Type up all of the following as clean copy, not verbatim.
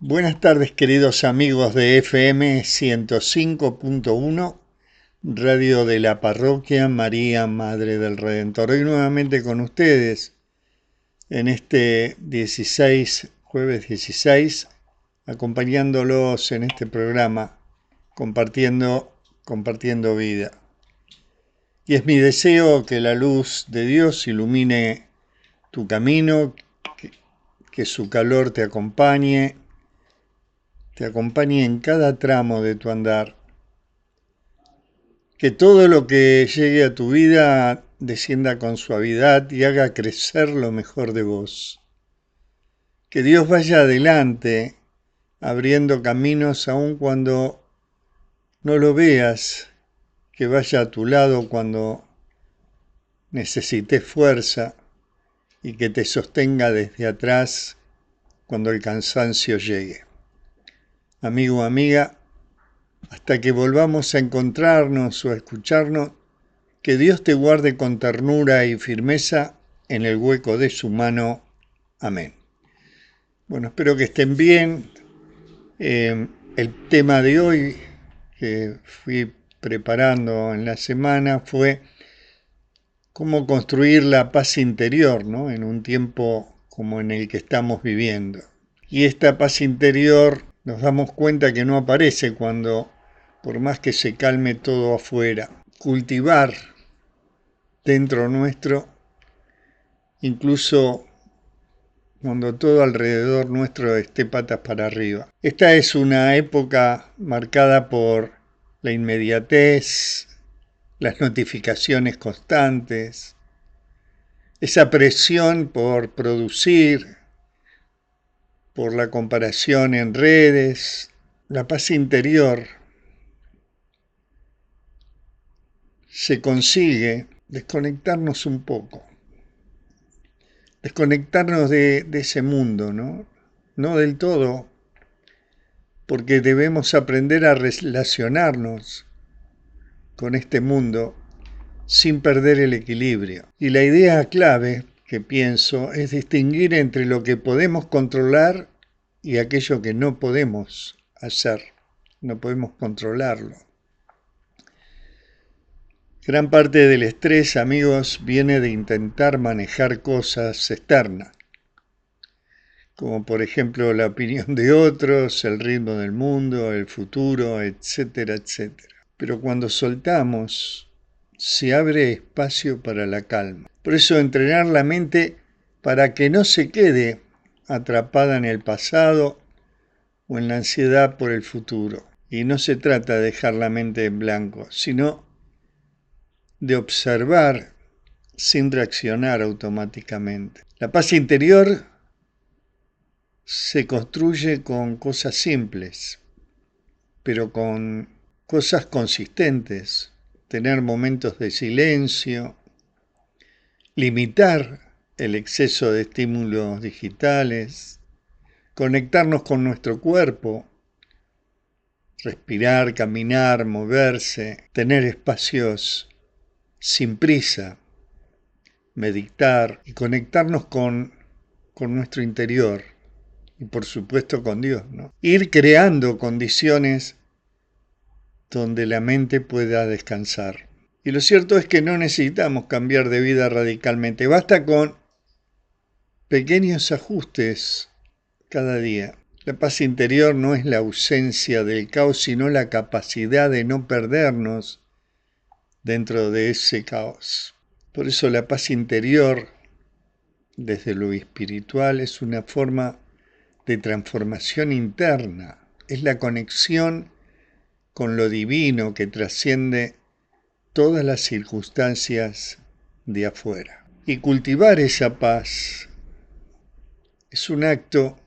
Buenas tardes, queridos amigos de FM 105.1, Radio de la Parroquia María, Madre del Redentor. Hoy nuevamente con ustedes en este jueves 16, acompañándolos en este programa, compartiendo vida. Y es mi deseo que la luz de Dios ilumine tu camino, que su calor te acompañe en cada tramo de tu andar. Que todo lo que llegue a tu vida descienda con suavidad y haga crecer lo mejor de vos. Que Dios vaya adelante, abriendo caminos aun cuando no lo veas, que vaya a tu lado cuando necesites fuerza y que te sostenga desde atrás cuando el cansancio llegue. Amigo o amiga, hasta que volvamos a encontrarnos o a escucharnos, que Dios te guarde con ternura y firmeza en el hueco de su mano. Amén. Bueno, espero que estén bien. El tema de hoy que fui preparando en la semana fue cómo construir la paz interior, ¿no? En un tiempo como en el que estamos viviendo. Y esta paz interior nos damos cuenta que no aparece cuando, por más que se calme todo afuera, cultivar dentro nuestro, incluso cuando todo alrededor nuestro esté patas para arriba. Esta es una época marcada por la inmediatez, las notificaciones constantes, esa presión por producir, por la comparación en redes. La paz interior se consigue desconectarnos un poco, desconectarnos de ese mundo, ¿no? No del todo, porque debemos aprender a relacionarnos con este mundo sin perder el equilibrio. Y la idea clave que pienso es distinguir entre lo que podemos controlar y aquello que no podemos hacer, no podemos controlarlo. Gran parte del estrés, amigos, viene de intentar manejar cosas externas, como por ejemplo la opinión de otros, el ritmo del mundo, el futuro, etcétera, etcétera. Pero cuando soltamos, se abre espacio para la calma. Por eso entrenar la mente para que no se quede atrapada en el pasado o en la ansiedad por el futuro. Y no se trata de dejar la mente en blanco, sino de observar sin reaccionar automáticamente. La paz interior se construye con cosas simples, pero con cosas consistentes. Tener momentos de silencio, limitar el exceso de estímulos digitales, conectarnos con nuestro cuerpo, respirar, caminar, moverse, tener espacios sin prisa, meditar y conectarnos con nuestro interior y por supuesto con Dios, ¿no? Ir creando condiciones donde la mente pueda descansar. Y lo cierto es que no necesitamos cambiar de vida radicalmente, basta con pequeños ajustes cada día. La paz interior no es la ausencia del caos, sino la capacidad de no perdernos dentro de ese caos. Por eso la paz interior, desde lo espiritual, es una forma de transformación interna. Es la conexión con lo divino que trasciende todas las circunstancias de afuera. Y cultivar esa paz es un acto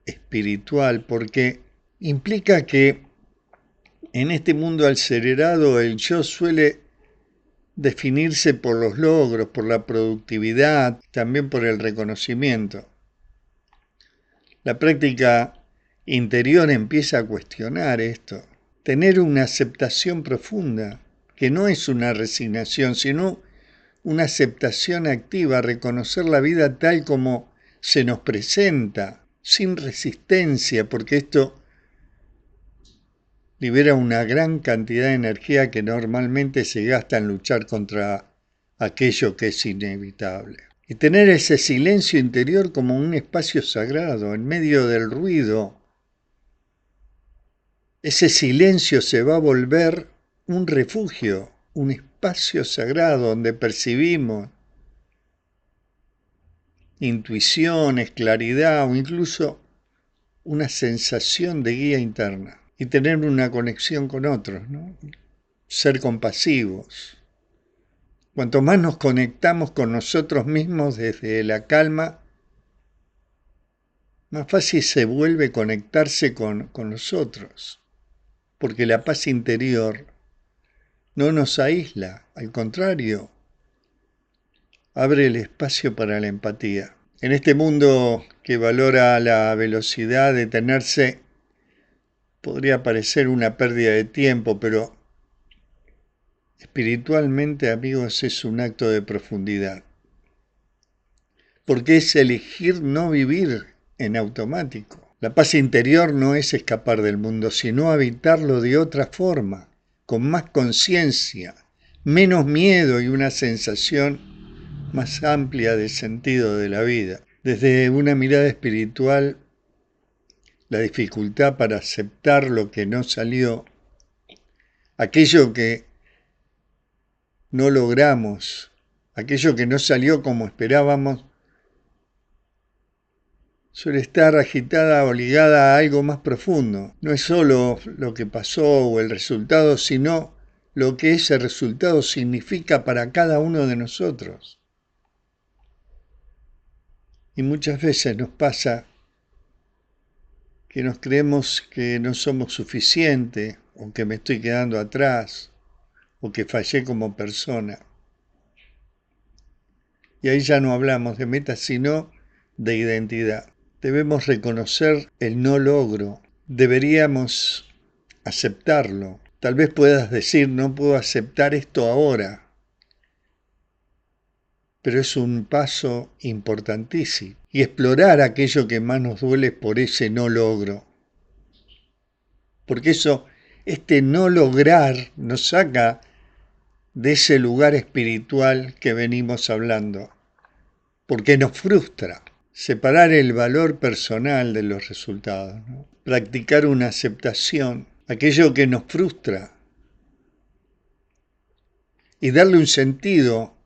espiritual porque implica que en este mundo acelerado el yo suele definirse por los logros, por la productividad, también por el reconocimiento. La práctica interior empieza a cuestionar esto, tener una aceptación profunda, que no es una resignación, sino una aceptación activa, reconocer la vida tal como se nos presenta, sin resistencia, porque esto libera una gran cantidad de energía que normalmente se gasta en luchar contra aquello que es inevitable. Y tener ese silencio interior como un espacio sagrado, en medio del ruido, ese silencio se va a volver un refugio, un espacio sagrado donde percibimos intuiciones, claridad o incluso una sensación de guía interna. Y tener una conexión con otros, ¿no? Ser compasivos. Cuanto más nos conectamos con nosotros mismos desde la calma, más fácil se vuelve conectarse con los otros. Porque la paz interior no nos aísla, al contrario, abre el espacio para la empatía. En este mundo que valora la velocidad, detenerse podría parecer una pérdida de tiempo, pero espiritualmente, amigos, es un acto de profundidad. Porque es elegir no vivir en automático. La paz interior no es escapar del mundo, sino habitarlo de otra forma, con más conciencia, menos miedo y una sensación más amplia de sentido de la vida. Desde una mirada espiritual, la dificultad para aceptar lo que no salió, aquello que no logramos, aquello que no salió como esperábamos, suele estar agitada o ligada a algo más profundo. No es solo lo que pasó o el resultado, sino lo que ese resultado significa para cada uno de nosotros. Y muchas veces nos pasa que nos creemos que no somos suficientes, o que me estoy quedando atrás, o que fallé como persona. Y ahí ya no hablamos de metas, sino de identidad. Debemos reconocer el no logro. Deberíamos aceptarlo. Tal vez puedas decir, no puedo aceptar esto ahora, pero es un paso importantísimo. Y explorar aquello que más nos duele por ese no logro. Porque este no lograr nos saca de ese lugar espiritual que venimos hablando, porque nos frustra. Separar el valor personal de los resultados, ¿no? Practicar una aceptación, aquello que nos frustra, y darle un sentido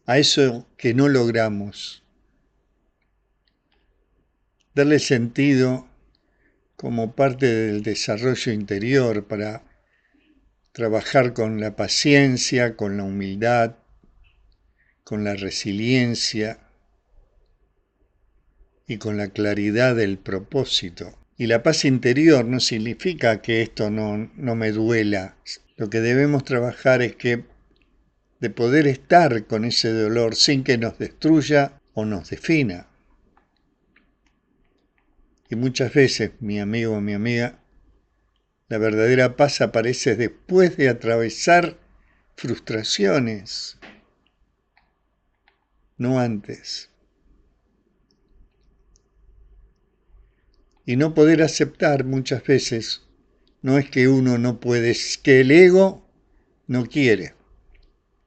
a eso que no logramos. Darle sentido como parte del desarrollo interior para trabajar con la paciencia, con la humildad, con la resiliencia y con la claridad del propósito. Y la paz interior no significa que esto no me duela. Lo que debemos trabajar es que de poder estar con ese dolor sin que nos destruya o nos defina. Y muchas veces, mi amigo o mi amiga, la verdadera paz aparece después de atravesar frustraciones, no antes. Y no poder aceptar muchas veces no es que uno no puede, es que el ego no quiere.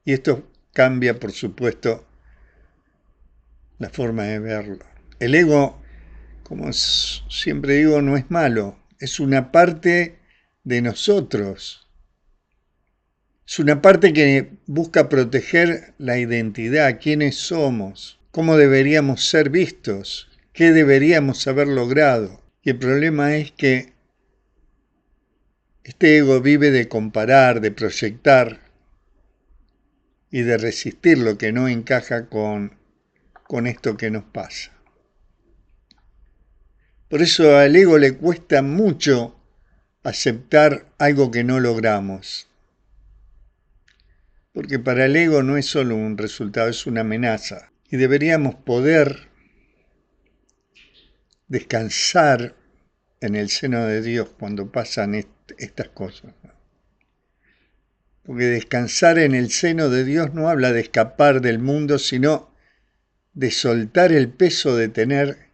Y esto cambia, por supuesto, la forma de verlo. El ego, como siempre digo, no es malo, es una parte de nosotros. Es una parte que busca proteger la identidad, quiénes somos, cómo deberíamos ser vistos, qué deberíamos haber logrado. Y el problema es que este ego vive de comparar, de proyectar y de resistir lo que no encaja con esto que nos pasa. Por eso al ego le cuesta mucho aceptar algo que no logramos. Porque para el ego no es solo un resultado, es una amenaza. Y deberíamos poder descansar en el seno de Dios cuando pasan estas cosas. Porque descansar en el seno de Dios no habla de escapar del mundo, sino de soltar el peso de tener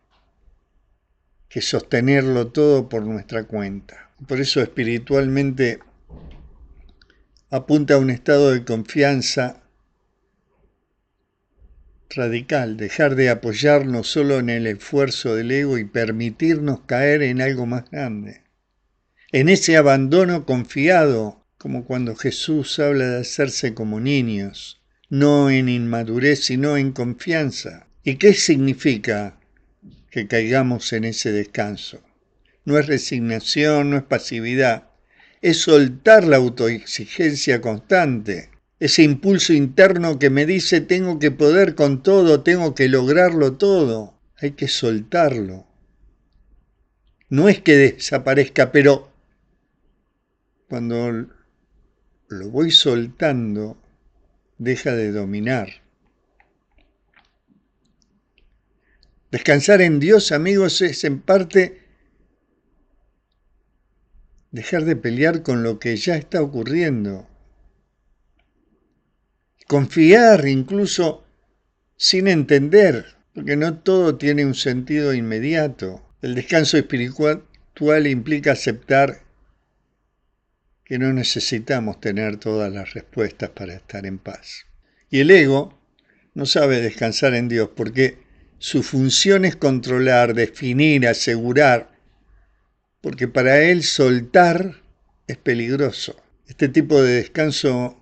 que sostenerlo todo por nuestra cuenta. Por eso espiritualmente apunta a un estado de confianza radical, dejar de apoyarnos solo en el esfuerzo del ego y permitirnos caer en algo más grande. En ese abandono confiado, como cuando Jesús habla de hacerse como niños, no en inmadurez, sino en confianza. ¿Y qué significa que caigamos en ese descanso? No es resignación, no es pasividad, es soltar la autoexigencia constante, ese impulso interno que me dice tengo que poder con todo, tengo que lograrlo todo. Hay que soltarlo. No es que desaparezca, pero cuando lo voy soltando, deja de dominar. Descansar en Dios, amigos, es en parte dejar de pelear con lo que ya está ocurriendo. Confiar incluso sin entender, porque no todo tiene un sentido inmediato. El descanso espiritual implica aceptar que no necesitamos tener todas las respuestas para estar en paz. Y el ego no sabe descansar en Dios porque su función es controlar, definir, asegurar, porque para él soltar es peligroso. Este tipo de descanso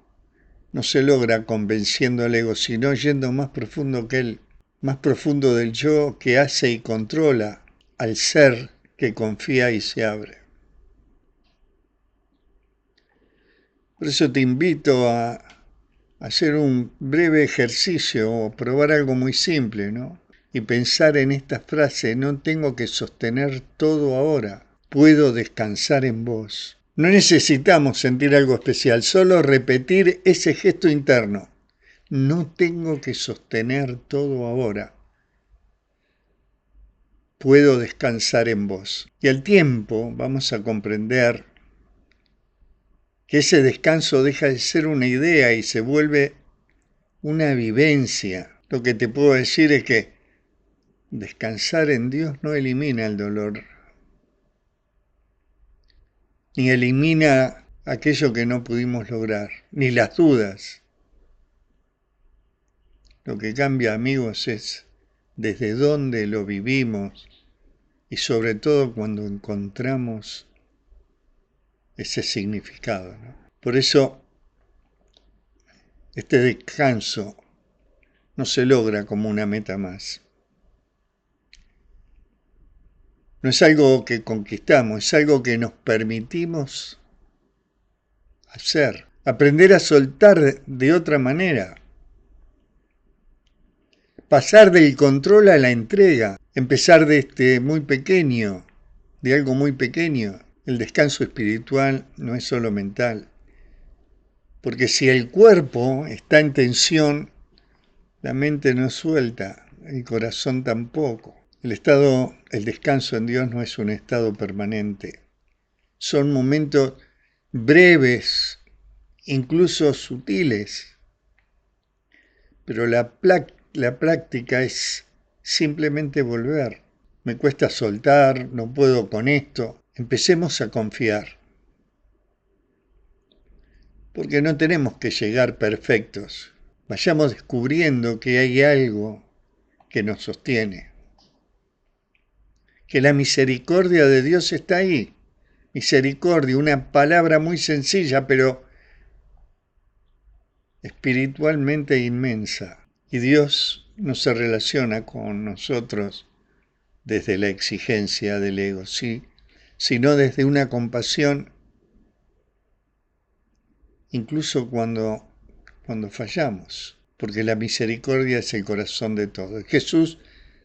no se logra convenciendo al ego, sino yendo más profundo que él, más profundo del yo que hace y controla al ser que confía y se abre. Por eso te invito a hacer un breve ejercicio o probar algo muy simple, ¿no? Y pensar en esta frase: no tengo que sostener todo ahora, puedo descansar en vos. No necesitamos sentir algo especial, solo repetir ese gesto interno. No tengo que sostener todo ahora, puedo descansar en vos. Y al tiempo vamos a comprender que ese descanso deja de ser una idea y se vuelve una vivencia. Lo que te puedo decir es que descansar en Dios no elimina el dolor, ni elimina aquello que no pudimos lograr, ni las dudas. Lo que cambia, amigos, es desde dónde lo vivimos y sobre todo cuando encontramos ese significado, ¿no? Por eso, este descanso no se logra como una meta más. No es algo que conquistamos, es algo que nos permitimos hacer. Aprender a soltar de otra manera. Pasar del control a la entrega. Empezar de muy pequeño, de algo muy pequeño. El descanso espiritual no es solo mental. Porque si el cuerpo está en tensión, la mente no suelta, el corazón tampoco. El descanso en Dios no es un estado permanente. Son momentos breves, incluso sutiles. Pero la práctica es simplemente volver. Me cuesta soltar, no puedo con esto. Empecemos a confiar. Porque no tenemos que llegar perfectos. Vayamos descubriendo que hay algo que nos sostiene. Que la misericordia de Dios está ahí. Misericordia, una palabra muy sencilla, pero espiritualmente inmensa. Y Dios no se relaciona con nosotros desde la exigencia del ego, sí, sino desde una compasión, incluso cuando fallamos, porque la misericordia es el corazón de todo. Jesús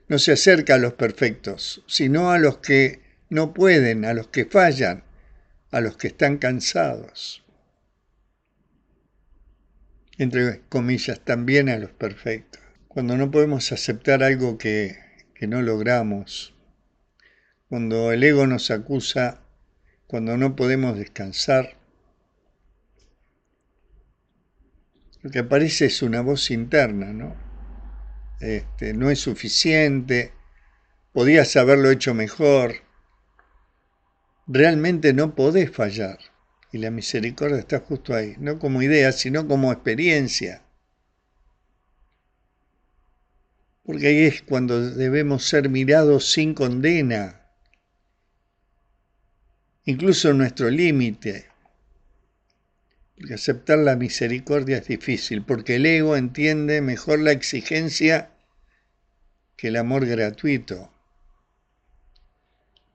no se acerca a los perfectos, sino a los que no pueden, a los que fallan, a los que están cansados. Entre comillas, también a los perfectos. Cuando no podemos aceptar algo que no logramos, cuando el ego nos acusa, cuando no podemos descansar, lo que aparece es una voz interna, ¿no? No es suficiente, podías haberlo hecho mejor. Realmente no podés fallar. Y la misericordia está justo ahí, no como idea, sino como experiencia. Porque ahí es cuando debemos ser mirados sin condena, incluso en nuestro límite. Porque aceptar la misericordia es difícil, porque el ego entiende mejor la exigencia que el amor gratuito.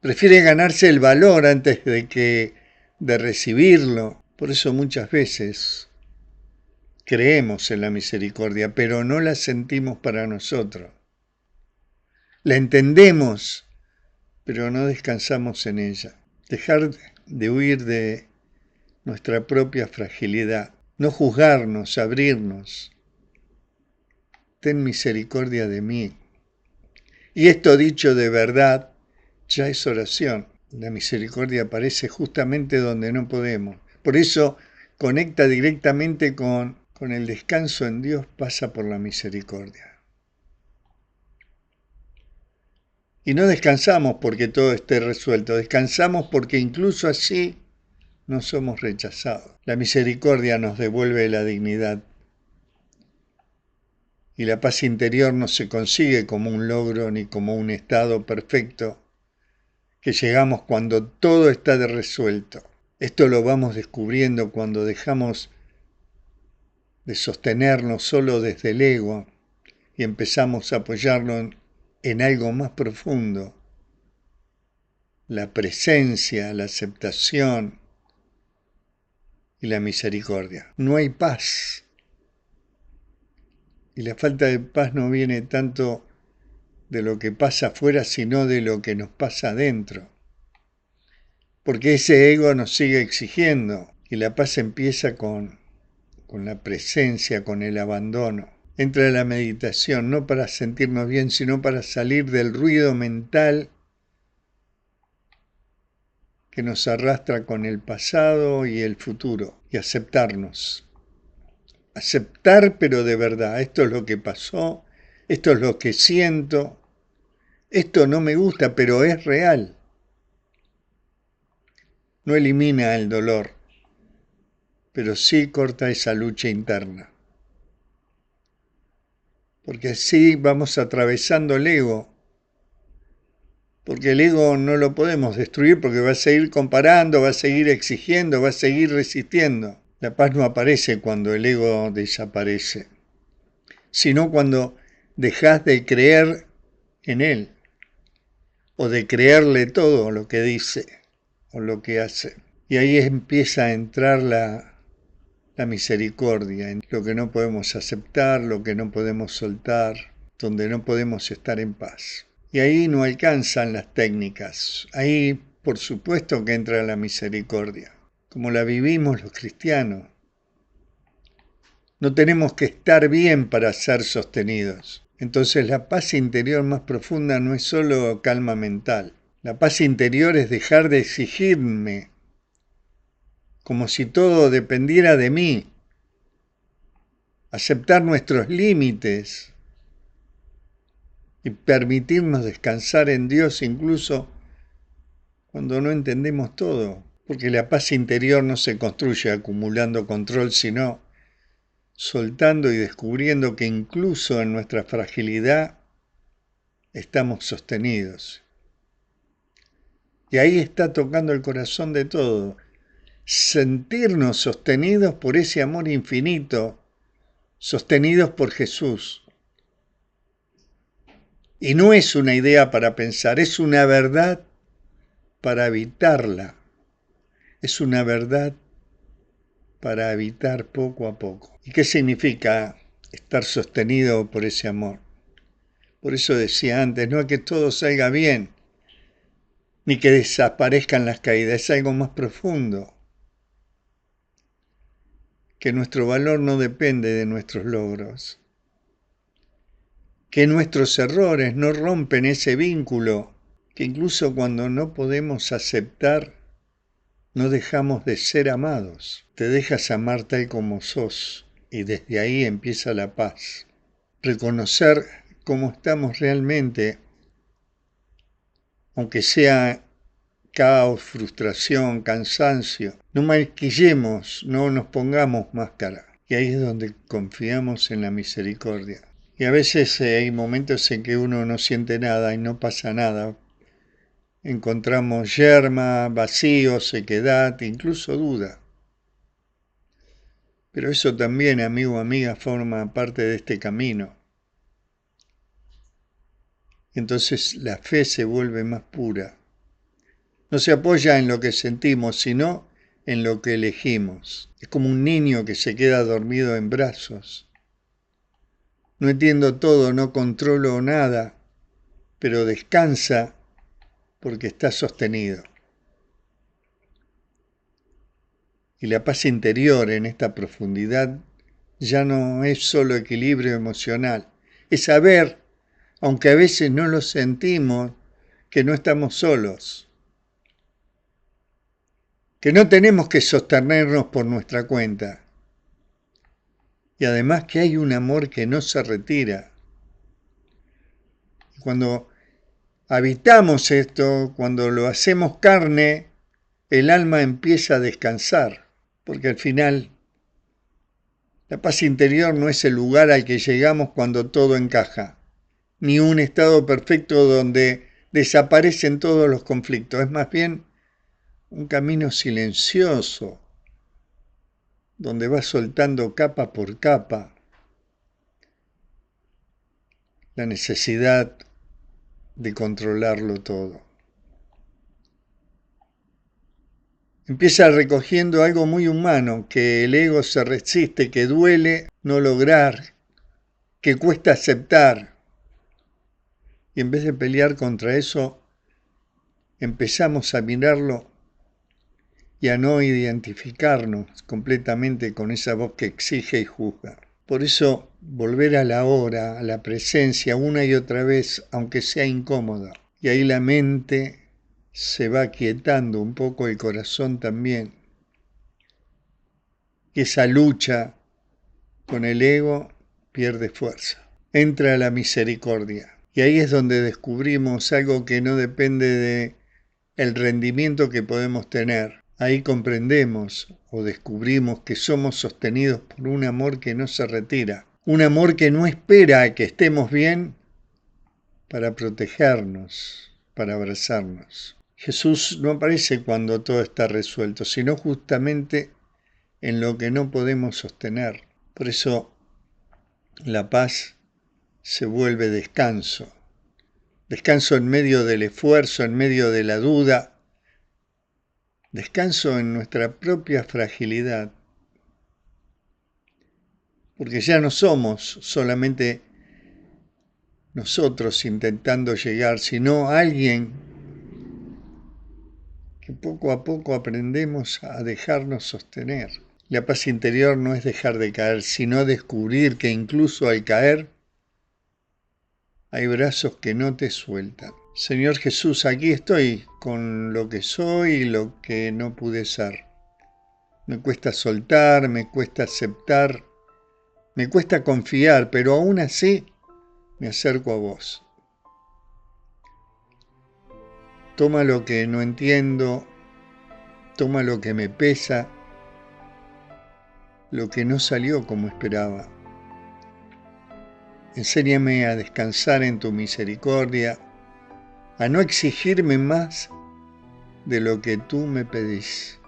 Prefiere ganarse el valor antes de recibirlo. Por eso muchas veces creemos en la misericordia, pero no la sentimos para nosotros. La entendemos, pero no descansamos en ella. Dejar de huir de nuestra propia fragilidad. No juzgarnos, abrirnos. Ten misericordia de mí. Y esto dicho de verdad, ya es oración. La misericordia aparece justamente donde no podemos. Por eso conecta directamente con el descanso en Dios, pasa por la misericordia. Y no descansamos porque todo esté resuelto, descansamos porque incluso así no somos rechazados. La misericordia nos devuelve la dignidad. Y la paz interior no se consigue como un logro ni como un estado perfecto que llegamos cuando todo está resuelto. Esto lo vamos descubriendo cuando dejamos de sostenernos solo desde el ego y empezamos a apoyarnos en algo más profundo. La presencia, la aceptación y la misericordia. No hay paz. Y la falta de paz no viene tanto de lo que pasa afuera, sino de lo que nos pasa adentro. Porque ese ego nos sigue exigiendo y la paz empieza con la presencia, con el abandono. Entra la meditación no para sentirnos bien, sino para salir del ruido mental que nos arrastra con el pasado y el futuro y aceptarnos. Aceptar, pero de verdad, esto es lo que pasó, esto es lo que siento, esto no me gusta, pero es real. No elimina el dolor, pero sí corta esa lucha interna. Porque así vamos atravesando el ego. Porque el ego no lo podemos destruir porque va a seguir comparando, va a seguir exigiendo, va a seguir resistiendo. La paz no aparece cuando el ego desaparece, sino cuando dejas de creer en él o de creerle todo lo que dice o lo que hace. Y ahí empieza a entrar la misericordia, en lo que no podemos aceptar, lo que no podemos soltar, donde no podemos estar en paz. Y ahí no alcanzan las técnicas. Ahí, por supuesto, que entra la misericordia, como la vivimos los cristianos. No tenemos que estar bien para ser sostenidos. Entonces la paz interior más profunda no es solo calma mental. La paz interior es dejar de exigirme como si todo dependiera de mí. Aceptar nuestros límites y permitirnos descansar en Dios incluso cuando no entendemos todo. Porque la paz interior no se construye acumulando control, sino soltando y descubriendo que incluso en nuestra fragilidad estamos sostenidos. Y ahí está tocando el corazón de todo. Sentirnos sostenidos por ese amor infinito, sostenidos por Jesús. Y no es una idea para pensar, es una verdad para habitarla. Es una verdad para habitar poco a poco. ¿Y qué significa estar sostenido por ese amor? Por eso decía antes, no es que todo salga bien, ni que desaparezcan las caídas, es algo más profundo. Que nuestro valor no depende de nuestros logros. Que nuestros errores no rompen ese vínculo, que incluso cuando no podemos aceptar, no dejamos de ser amados. Te dejas amar tal como sos y desde ahí empieza la paz. Reconocer cómo estamos realmente aunque sea caos, frustración, cansancio. No maquillemos, no nos pongamos máscara. Y ahí es donde confiamos en la misericordia. Y a veces hay momentos en que uno no siente nada y no pasa nada. Encontramos yerma, vacío, sequedad, incluso duda. Pero eso también, amigo o amiga, forma parte de este camino. Entonces la fe se vuelve más pura. No se apoya en lo que sentimos, sino en lo que elegimos. Es como un niño que se queda dormido en brazos. No entiendo todo, no controlo nada, pero descansa porque está sostenido. Y la paz interior en esta profundidad ya no es solo equilibrio emocional, es saber, aunque a veces no lo sentimos, que no estamos solos, que no tenemos que sostenernos por nuestra cuenta, y además que hay un amor que no se retira. Cuando habitamos esto, cuando lo hacemos carne, el alma empieza a descansar, porque al final la paz interior no es el lugar al que llegamos cuando todo encaja, ni un estado perfecto donde desaparecen todos los conflictos. Es más bien un camino silencioso, donde vas soltando capa por capa la necesidad de controlarlo todo. Empieza recogiendo algo muy humano, que el ego se resiste, que duele no lograr, que cuesta aceptar. Y en vez de pelear contra eso, empezamos a mirarlo y a no identificarnos completamente con esa voz que exige y juzga. Por eso, volver a la hora, a la presencia, una y otra vez, aunque sea incómoda. Y ahí la mente se va quietando un poco, el corazón también. Y esa lucha con el ego pierde fuerza. Entra la misericordia. Y ahí es donde descubrimos algo que no depende de el rendimiento que podemos tener. Ahí comprendemos o descubrimos que somos sostenidos por un amor que no se retira. Un amor que no espera a que estemos bien para protegernos, para abrazarnos. Jesús no aparece cuando todo está resuelto, sino justamente en lo que no podemos sostener. Por eso la paz se vuelve descanso. Descanso en medio del esfuerzo, en medio de la duda. Descanso en nuestra propia fragilidad. Porque ya no somos solamente nosotros intentando llegar, sino alguien que poco a poco aprendemos a dejarnos sostener. La paz interior no es dejar de caer, sino descubrir que incluso al caer hay brazos que no te sueltan. Señor Jesús, aquí estoy con lo que soy y lo que no pude ser. Me cuesta soltar, me cuesta aceptar, me cuesta confiar, pero aún así me acerco a vos. Toma lo que no entiendo, toma lo que me pesa, lo que no salió como esperaba. Enséñame a descansar en tu misericordia, a no exigirme más de lo que tú me pedís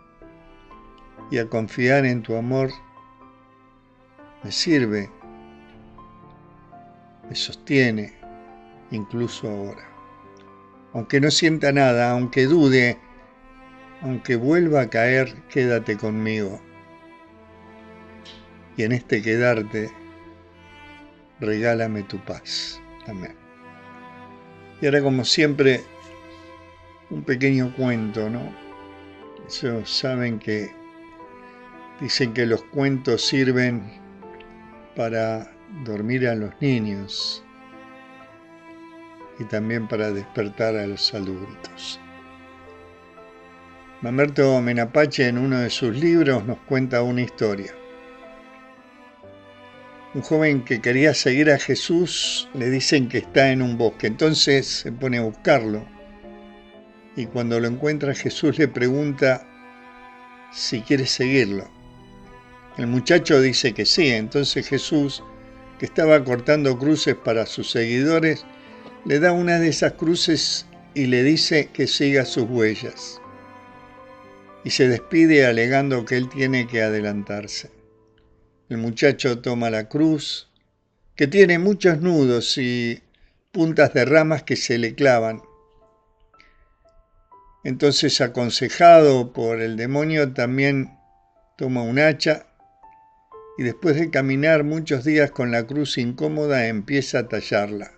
y a confiar en tu amor. Me sirve, me sostiene, incluso ahora. Aunque no sienta nada, aunque dude, aunque vuelva a caer, quédate conmigo. Y en este quedarte, regálame tu paz. Amén. Y ahora, como siempre, un pequeño cuento, ¿no? Ellos saben que dicen que los cuentos sirven para dormir a los niños y también para despertar a los adultos. Mamerto Menapache, en uno de sus libros, nos cuenta una historia. Un joven que quería seguir a Jesús le dicen que está en un bosque, entonces se pone a buscarlo y cuando lo encuentra Jesús le pregunta si quiere seguirlo. El muchacho dice que sí, entonces Jesús, que estaba cortando cruces para sus seguidores, le da una de esas cruces y le dice que siga sus huellas. Y se despide alegando que él tiene que adelantarse. El muchacho toma la cruz, que tiene muchos nudos y puntas de ramas que se le clavan. Entonces, aconsejado por el demonio, también toma un hacha y después de caminar muchos días con la cruz incómoda empieza a tallarla,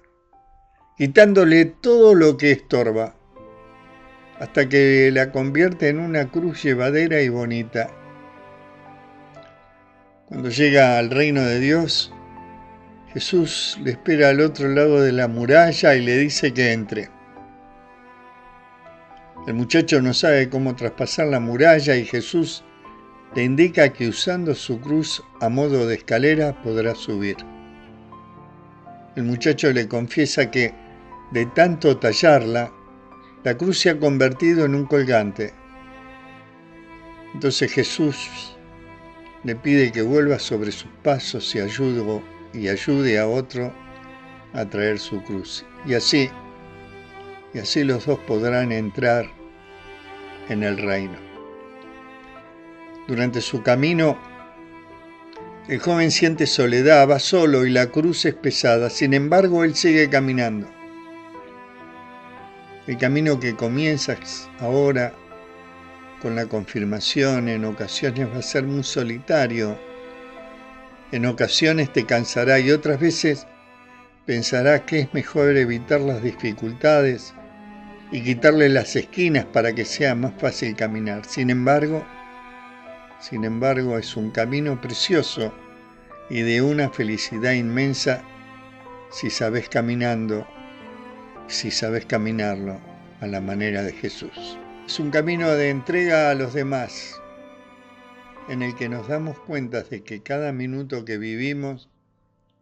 quitándole todo lo que estorba, hasta que la convierte en una cruz llevadera y bonita. Cuando llega al reino de Dios, Jesús le espera al otro lado de la muralla y le dice que entre. El muchacho no sabe cómo traspasar la muralla y Jesús le indica que usando su cruz a modo de escalera podrá subir. El muchacho le confiesa que, de tanto tallarla, la cruz se ha convertido en un colgante. Entonces Jesús le pide que vuelva sobre sus pasos y ayude a otro a traer su cruz. Y así los dos podrán entrar en el reino. Durante su camino, el joven siente soledad, va solo y la cruz es pesada. Sin embargo, él sigue caminando. El camino que comienzas ahora con la confirmación en ocasiones va a ser muy solitario. En ocasiones te cansará y otras veces pensarás que es mejor evitar las dificultades y quitarle las esquinas para que sea más fácil caminar. Sin embargo, es un camino precioso y de una felicidad inmensa si sabes caminarlo a la manera de Jesús. Es un camino de entrega a los demás, en el que nos damos cuenta de que cada minuto que vivimos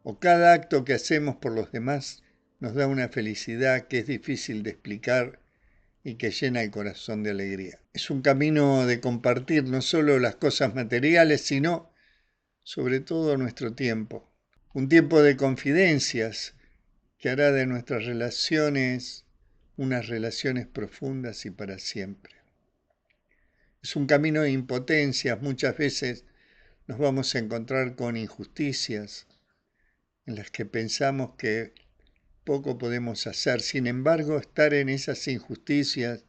o cada acto que hacemos por los demás nos da una felicidad que es difícil de explicar y que llena el corazón de alegría. Es un camino de compartir no solo las cosas materiales, sino sobre todo nuestro tiempo. Un tiempo de confidencias que hará de nuestras relaciones unas relaciones profundas y para siempre. Es un camino de impotencias. Muchas veces nos vamos a encontrar con injusticias en las que pensamos que poco podemos hacer. Sin embargo, estar en esas injusticias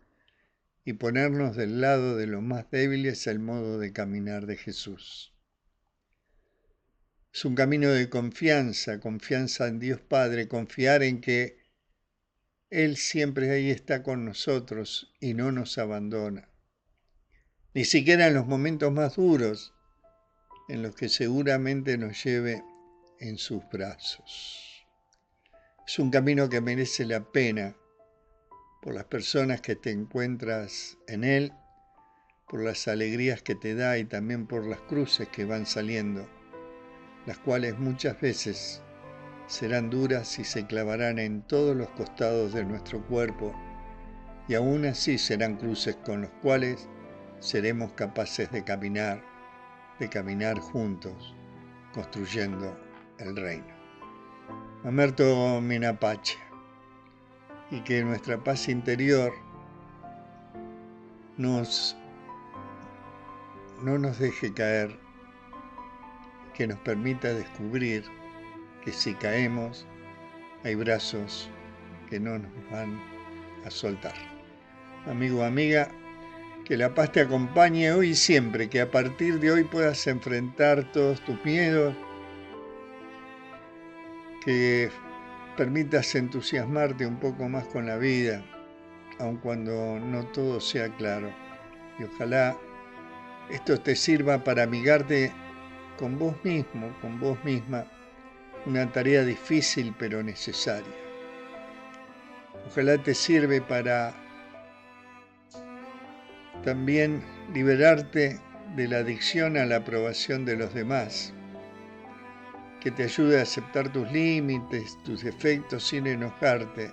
y ponernos del lado de los más débiles es el modo de caminar de Jesús. Es un camino de confianza en Dios Padre, confiar en que Él siempre ahí está con nosotros y no nos abandona. Ni siquiera en los momentos más duros, en los que seguramente nos lleve en sus brazos. Es un camino que merece la pena por las personas que te encuentras en él, por las alegrías que te da y también por las cruces que van saliendo, las cuales muchas veces serán duras y se clavarán en todos los costados de nuestro cuerpo, y aún así serán cruces con los cuales seremos capaces de caminar juntos, construyendo el reino. Mamerto Minapache, y que nuestra paz interior no nos deje caer, que nos permita descubrir que si caemos hay brazos que no nos van a soltar. Amigo, amiga, que la paz te acompañe hoy y siempre, que a partir de hoy puedas enfrentar todos tus miedos, que permitas entusiasmarte un poco más con la vida, aun cuando no todo sea claro. Y ojalá esto te sirva para amigarte con vos mismo, con vos misma, una tarea difícil pero necesaria. Ojalá te sirve para también liberarte de la adicción a la aprobación de los demás, que te ayude a aceptar tus límites, tus defectos sin enojarte,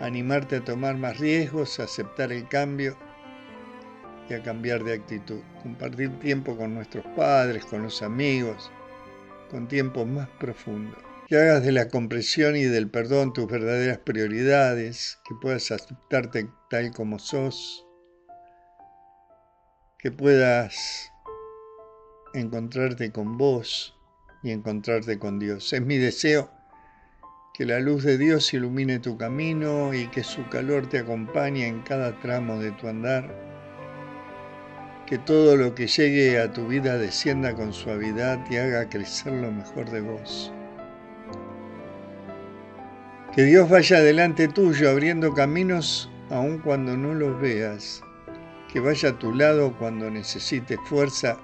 animarte a tomar más riesgos, a aceptar el cambio y a cambiar de actitud. Compartir tiempo con nuestros padres, con los amigos, con tiempos más profundos. Que hagas de la comprensión y del perdón tus verdaderas prioridades, que puedas aceptarte tal como sos, que puedas encontrarte con vos y encontrarte con Dios. Es mi deseo que la luz de Dios ilumine tu camino y que su calor te acompañe en cada tramo de tu andar. Que todo lo que llegue a tu vida descienda con suavidad y haga crecer lo mejor de vos. Que Dios vaya delante tuyo abriendo caminos aun cuando no los veas. Que vaya a tu lado cuando necesites fuerza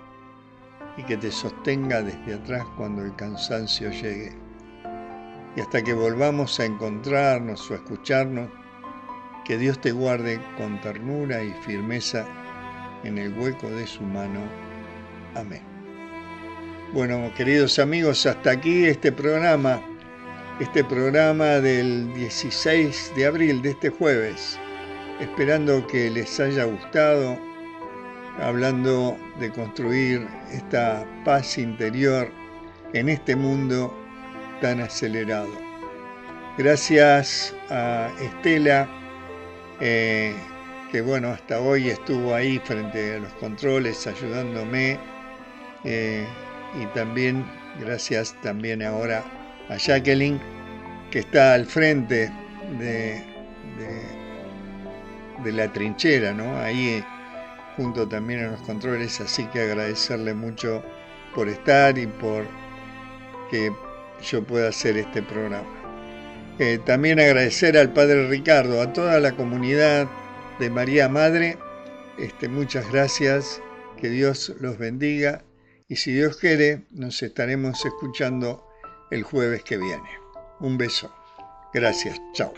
y que te sostenga desde atrás cuando el cansancio llegue. Y hasta que volvamos a encontrarnos o a escucharnos, que Dios te guarde con ternura y firmeza en el hueco de su mano. Amén. Bueno, queridos amigos, hasta aquí este programa del 16 de abril, de este jueves, esperando que les haya gustado, hablando de construir esta paz interior en este mundo tan acelerado. Gracias a Estela, que bueno, hasta hoy estuvo ahí frente a los controles ayudándome, y también gracias también ahora a Jacqueline, que está al frente de la trinchera, ¿no? Ahí junto también a los controles, así que agradecerle mucho por estar y por que yo pueda hacer este programa. También agradecer al Padre Ricardo, a toda la comunidad de María Madre, muchas gracias, que Dios los bendiga y si Dios quiere nos estaremos escuchando el jueves que viene. Un beso. Gracias. Chao.